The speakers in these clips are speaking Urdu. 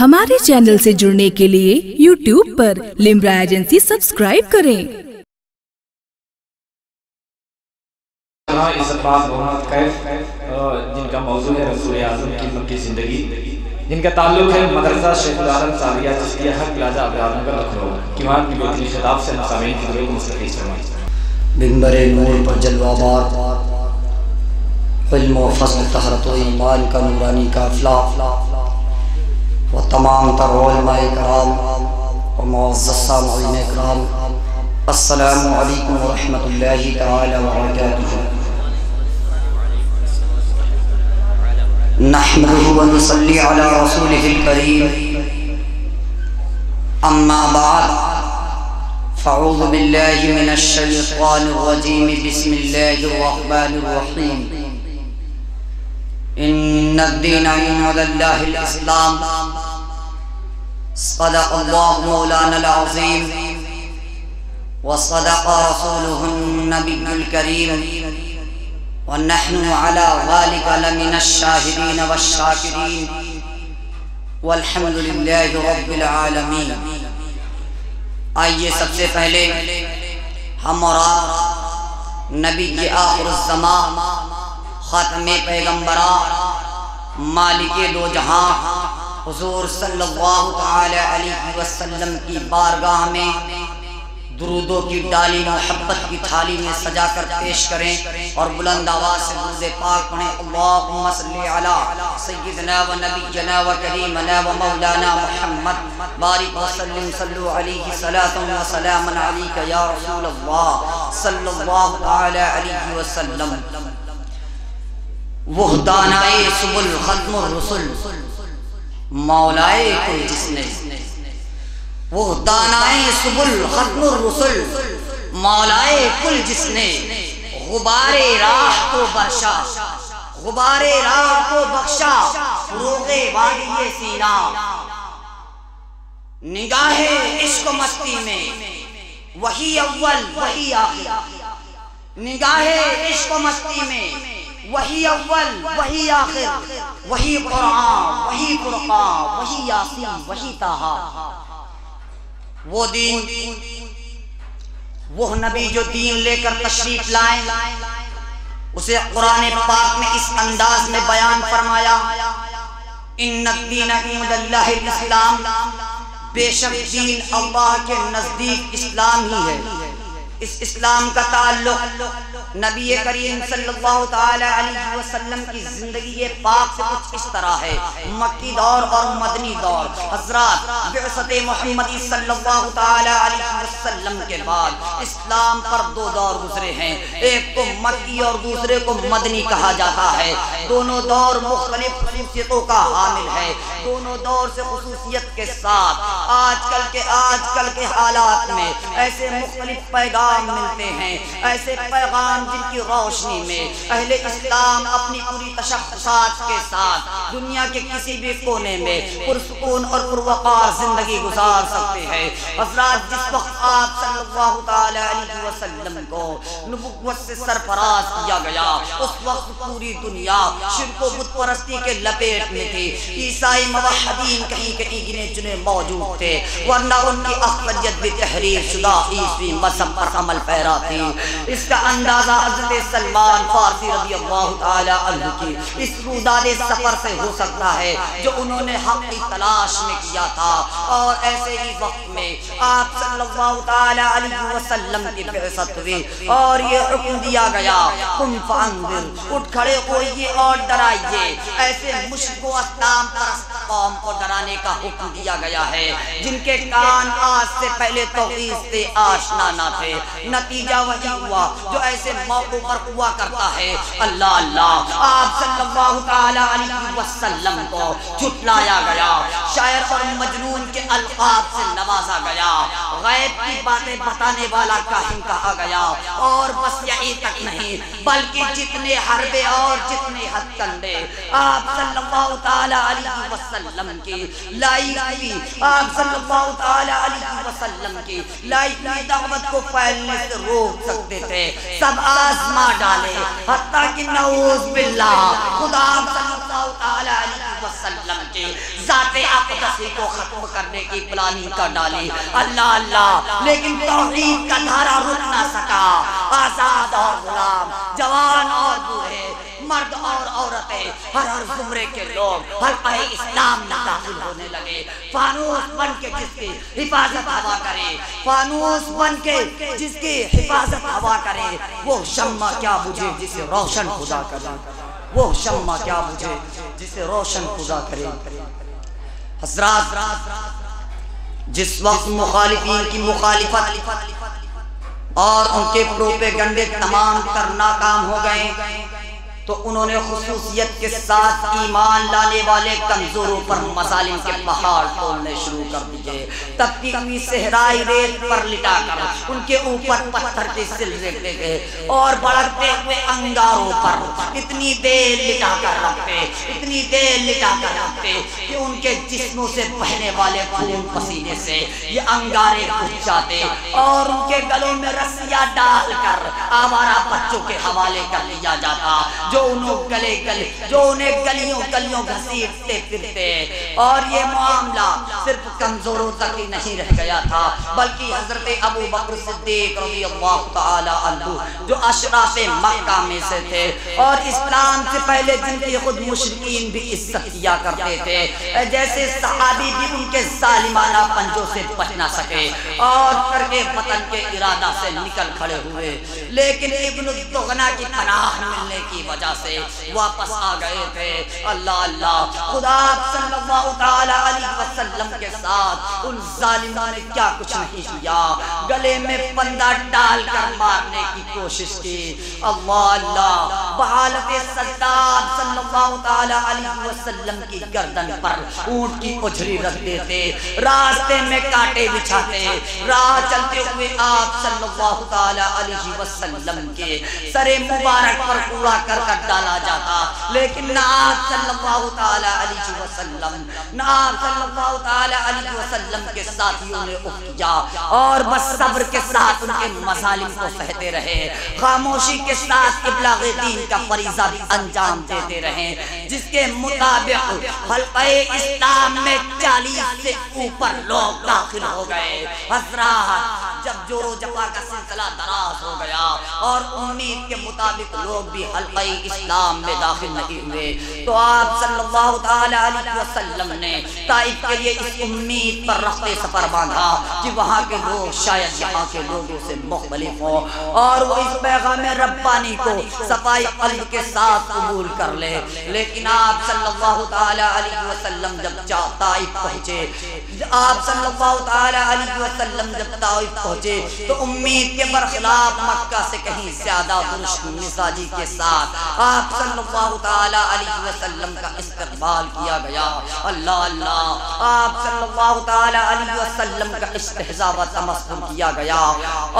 ہمارے چینل سے جڑنے کے لیے YouTube پر لمرا ایجنسی سبسکرائب کریں۔ عزت باز محمد کیف جن کا موضوع ہے رسول اعظم کی مکی زندگی، جن کا تعلق ہے مدرسہ شیخ العالم ثانویہ چشتیہ حق پلازہ ابراہیم نگر لکھنؤ کی وہاں کی بیتنی خطاب سے مسامعین کی دعائیں مستفیض فرمائیں۔ منبر نور پر جلوہ بار، علم و فضل طہارت و ایمان کا نورانی قافلہ و تمام تر علماء کرام و معزز سامعین اکرام، السلام علیکم ورحمۃ اللہ تعالی وبرکاتہ۔ نحمده و نصلی علی رسولہ الکریم، اما بعد فاعوذ باللہ من الشیطان الرجیم، بسم اللہ الرحمن الرحیم۔ ان الدین عند اللہ الاسلام، صدق اللہ مولانا العظیم وصدق رسولہ النبی الکریم، ونحن على ذلك لمن الشاہدین والشاکرین، والحمد للہ رب العالمین۔ آئیے سب سے پہلے ہم اور آپ نبی آخر الزمان، خاتم پیغمبران، مالک دو جہاں حضور صلی اللہ تعالی علیہ وسلم کی بارگاہ میں درودوں کی ڈالی محبت کی تھالی میں سجا کر پیش کریں اور بلند آواز سے درود پاک پڑھیں۔ اللہم صلی علی سیدنا و نبینا و کریمنا و مولانا محمد، بارک وسلم، صلو علیہ صلاۃ و سلام علیک یا رسول اللہ صلی اللہ تعالی علیہ وسلم۔ وہ دانائے سبل ختم الرسل، مولائے کل جس نے، وہ دانائے سبل ختم الرسل، مولائے کل جس نے، غبار راہ کو بخشا، غبار راہ کو بخشا، فروغ وادی سینا، نگاہ عشق و مستی میں وہی اول وہی آخر، نگاہ عشق و مستی میں وہی اول وہی آخر، وہی قرآن وہی فرقان وہی یاسین وہی طٰہٰ۔ وہ دین، وہ نبی جو دین لے کر تشریف لائیں، اسے قرآن پاک میں اس انداز میں بیان فرمایا، ان الدین عند اللہ الاسلام، بے شک دین اللہ کے نزدیک اسلام ہی ہے۔ اس اسلام کا تعلق نبی کریم صلی اللہ تعالی علیہ وسلم کی زندگی پاک سے کچھ اس طرح ہے۔ مکی دور اور مدنی دور، حضرات بعثت محمدی صلی اللہ تعالی علیہ وسلم کے بعد اسلام پر دو دور گزرے ہیں، ایک کو مکی اور دوسرے کو مدنی کہا جاتا ہے۔ دونوں دور مختلف خصوصیتوں کا حامل ہے، دونوں دور سے خصوصیت کے ساتھ آج کل کے حالات میں ایسے مختلف پیغام ملتے ہیں، ایسے پیغام جن کی روشنی میں اہل اسلام اپنی پوری تشخصات کے ساتھ دنیا کے کسی بھی کونے میں پرسکون اور پروقار زندگی گزار سکتے ہیں۔ حضرات جس وقت آپ صلی اللہ تعالی علیہ وسلم کو نبوت سے سرفراز کیا گیا، اس وقت پوری دنیا شرک و بت پرستی کے لپیٹ میں تھی۔ عیسائی موحدین کہیں کہیں گنے چنے موجود تھے، ورنہ ان کی اقلیت بھی تحریر شدہ عیسوی مذہب پر عمل پیرا تھی۔ اس کا اندازہ حضرت سلمان فارسی رضی اللہ تعالی عنہ کی اس روداد سفر سے ہو سکتا ہے جو انہوں نے حق کی تلاش میں کیا تھا، اور ایسے ہی وقت میں آپ صلی اللہ تعالی علیہ وسلم کی بعثت ہوئی اور یہ حکم دیا گیا، قم فانذر، اٹھ کھڑے ہوئیے اور ڈرائیے۔ ایسے مشرک و اصنام پرست قوم کو ڈرانے کا حکم دیا گیا ہے جن کے کان آج سے پہلے توحید سے آشنا نہ تھے۔ نتیجہ وہی ہوا جو ایسے موقع پر ہوا کرتا ہے، اللہ اللہ، آپ صلی اللہ تعالی علیہ وسلم کو جھٹلایا گیا، شاعر اور مجنون کے القاب سے نوازا گیا، غیب کی باتیں بتانے والا کاہن کہا گیا، اور بس یہی تک نہیں بلکہ جتنے حربے اور جتنے ہتھ کنڈے آپ صلی اللہ تعالی علیہ وسلم کی لائی ہوئی، آپ صلی اللہ تعالی علیہ وسلم کی لائی ہوئی دعوت کو پھیلنے سے روک سکتے تھے، سب آزما ڈالے، حتیٰ کہ نعوذ باللہ خدا صلی اللہ تعالی علیہ وسلم کی ذات اقدسی کو ختم کرنے کی پلاننگ کر ڈالی. اللہ اللہ، لیکن توحید کا دھارا رک نہ سکا. آزاد اور غلام، جوان اور بوڑھے، مرد اور عورتیں، ہر زمرے کے لوگ حلقہ اسلام میں داخل ہونے لگے. فانوس بن کے جس کی حفاظت ہوا کرے، فانوس بن کے جس کی حفاظت ہوا کرے، وہ شمع کیا بجھے جسے روشن خدا کرے، وہ شمع کیا بجھے جسے روشن خدا کرے. حضرات، جس وقت مخالفین کی مخالفت اور ان کے پروپیگنڈے تمام تر ناکام ہو گئے تو انہوں نے خصوصیت کے ساتھ ایمان لانے والے کمزوروں پر مظالم کے پہاڑ توڑنے شروع کر دیے. تپتی ہوئی صحرائی ریت پر لٹا کر ان کے اوپر پتھر کے سلسلے گئے اور بڑھتے ہوئے انگاروں پر اتنی دیر لٹا کر رکھتے، اتنی دیر لٹا کر رکھتے کہ ان کے جسموں سے بہنے والے خون پسینے سے یہ انگارے بجھ جاتے اور ان کے گلوں میں رسیاں ڈال کر آوارہ بچوں کے حوالے کر دیا جاتا جو انہیں گلیوں گھسیٹتے پھرتے. اور یہ معاملہ صرف کمزوروں تک ہی نہیں رہ گیا تھا بلکہ حضرت ابو بکر صدیق رضی اللہ تعالی عنہ جو اشراف مکہ میں سے تھے اور اسلام سے پہلے جن کی خود مشرکین بھی عزت کیا کرتے تھے، جیسے صحابی بھی ان کے ظالمانہ پنجوں سے بچ نہ سکے اور کر کے وطن کے ارادہ سے نکل کھڑے ہوئے، لیکن ابن الدغنہ کی پناہ ملنے کی وجہ سے واپس آ گئے تھے. اللہ اللہ، خدا صلی اللہ تعالی علیہ وسلم کے ساتھ ان ظالموں نے کیا کچھ نہیں کیا، گلے میں پندہ ڈال کر مارنے کی کوشش کی. اللہ اللہ، بحالت صدام صلی اللہ تعالی علیہ وسلم کی گردن پر اونٹ کی اجری رکھ دیتے، راستے میں کانٹے بچھاتے، راہ چلتے ہوئے آپ صلی اللہ تعالی علیہ وسلم کے سر مبارک پر کوڑا کر ڈالا جاتا، لیکن نہ آپ صلی اللہ تعالی علیہ وسلم، نہ آپ صلی اللہ تعالی علیہ وسلم کے ساتھیوں نے اٹھ کیا اور بس صبر کے ساتھ ان کے مظالم کو سہتے رہے، خاموشی کے ساتھ ابلاغ دین کا فریضہ بھی انجام دیتے رہے، جس کے مطابق حلقہ اسلام میں 40 سے اوپر لوگ داخل ہو گئے. حضرات، جب جور و جفا کا سلسلہ دراز ہو گیا اور امید کے مطابق لوگ بھی حلقہ اسلام میں داخل نہیں ہوئے تو آپ صلی اللہ تعالی علیہ وسلم نے طائف کے لیے اس امید پر رخت سفر باندھا کہ وہاں کے لوگ شاید یہاں کے لوگوں سے مختلف ہوں اور وہ اس پیغام ربانی کو صفائی قلب کے ساتھ قبول کر لے. لیکن آپ صلی اللہ تعالی علیہ وسلم جب طائف پہنچے، آپ صلی اللہ تعالی علیہ وسلم جب طائف پہنچے تو امید کے برخلاف مکہ سے کہیں زیادہ درست مزاجی کے ساتھ آپ صلی اللہ تعالی علیہ وسلم کا استقبال کیا گیا. اللہ اللہ، آپ صلی اللہ تعالی علیہ وسلم کا استہزاء و تمسخر کیا گیا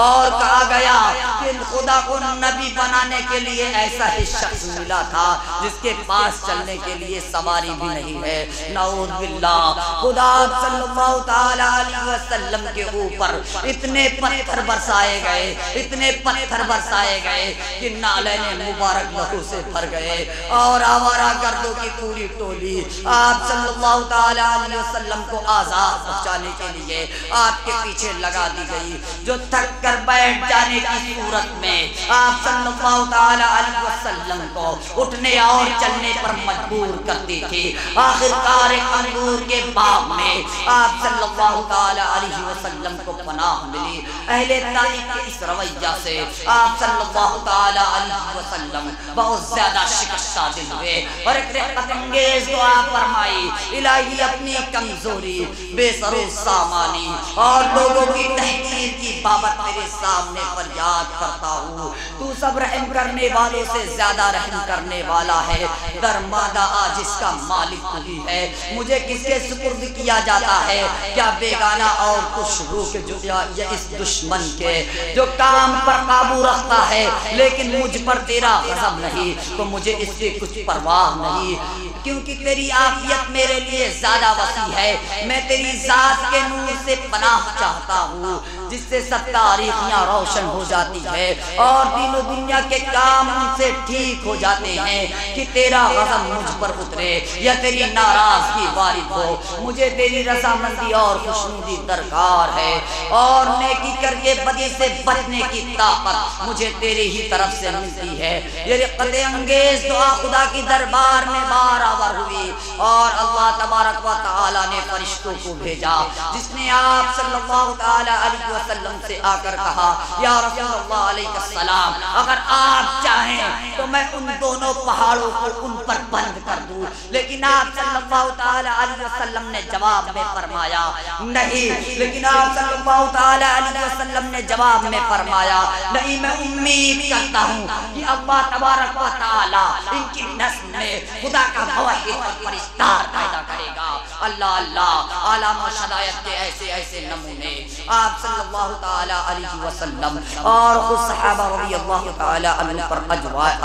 اور کہا گیا کہ خدا کو نبی بنانے کے لیے ایسا ہی شخص ملا تھا جس کے پاس چلنے کے لیے سواری بھی نہیں ہے. نعوذ باللہ، خدا صلی اللہ تعالی علیہ وسلم کے اوپر اتنے پتھر برسائے گئے، اتنے پتھر برسائے گئے کہ نالین مبارک لہو سے بھر گئے اور آوارہ گردوں کی پوری ٹولی آپ صلی اللہ تعالی علیہ وسلم کو آزاد پہنچانے کے لیے آپ کے پیچھے لگا دی گئی، جو تھک کر بیٹھ جانے کی صورت میں آپ صلی اللہ تعالی علیہ وسلم کو اٹھنے اور چلنے پر مجبور کرتی تھی. آخرکار انگور کے باغ میں آپ صلی اللہ تعالی علیہ وسلم کو پناہ ملی. اہل طائف کے اس رویہ سے آپ صلی اللہ تعالی علیہ وسلم بہت زیادہ شکستہ دل ہوئے اور ایک رحمت انگیز دعا فرمائی، الہی اپنی کمزوری، بے سر و سامانی اور لوگوں کی تحقیر کی بابت تیرے سامنے فریاد کرتا ہوں. تو سب رحم کرنے والوں سے زیادہ رحم کرنے والا ہے، درمادہ عاجز کا مالک تو ہی ہے. مجھے کس کے سپرد کیا جاتا ہے؟ کیا بیگانہ اور کچھ روح کے یا اس دشمن کے جو کام پر قابو رکھتا ہے لیکن مجھ پر تیرا غضب نہیں تو مجھے اس سے کچھ پرواہ نہیں. کیونکہ تیری عافیت میرے لیے زیادہ وسیع ہے. میں تیری ذات کے نور سے پناہ چاہتا ہوں جس سے سب تاریخیاں روشن ہو جاتی ہے اور دین و دنیا کے کام ان سے ٹھیک ہو جاتے ہیں کہ تیرا غضب مجھ پر اترے یا تیری ناراضگی وارد ہو. مجھے تیری رضامندی اور خوشنودی درکار ہے اور نیکی کر کے بدی سے بچنے کی طاقت مجھے تیری ہی طرف سے ملتی ہے. یہ رقت انگیز دعا خدا کی دربار میں برابر ہوئی اور اللہ تبارک و تعالی نے فرشتوں کو بھیجا جس نے آپ صلی اللہ تعالی علیہ وسلم سے آ کر کہا یا رسول اللہ علیہ السلام اگر آپ چاہیں تو میں ان دونوں پہاڑوں کو ان پر بند کر دوں. لیکن آپ صلی اللہ تعالی علیہ وسلم نے جواب میں فرمایا نہیں. لیکن آپ صلی اللہ تعالی علیہ وسلم نے جواب میں فرمایا نہیں. میں امید کرتا ہوں کہ اللہ تبارک و تعالی ان کی نسل میں خدا کا موحد اور پرستار پیدا کرے گا. اللہ اللہ عالم و شدائد کے ایسے ایسے نمونے آپ صلی اللہ تعالی علیہ وسلم اور خود صحابہ رضی اللہ تعالی عنہ پر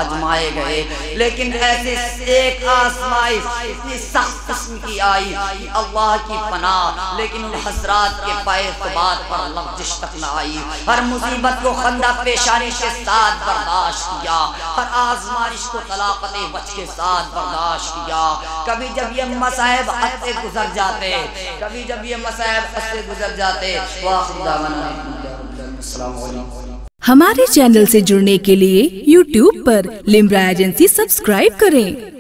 اجمائے گئے. لیکن ایسے ایک آزمائش اتنی سخت قسم کی آئی اللہ کی پناہ لیکن ان حضرات کے پائے ثبات پر لغزش تک نہ آئی. ہر مصیبت کو خندہ پیشانی کے ساتھ برداشت کیا. ہر آزمائش کو طلاقت وجہ کے ساتھ برداشت کیا. کبھی جب یہ مصائب حد سے گزر جاتے کبھی جب یہ مصائب حد سے گزر جاتے السلام علیکم. ہمارے چینل سے جڑنے کے لیے YouTube پر لمرا ایجنسی سبسکرائب کریں.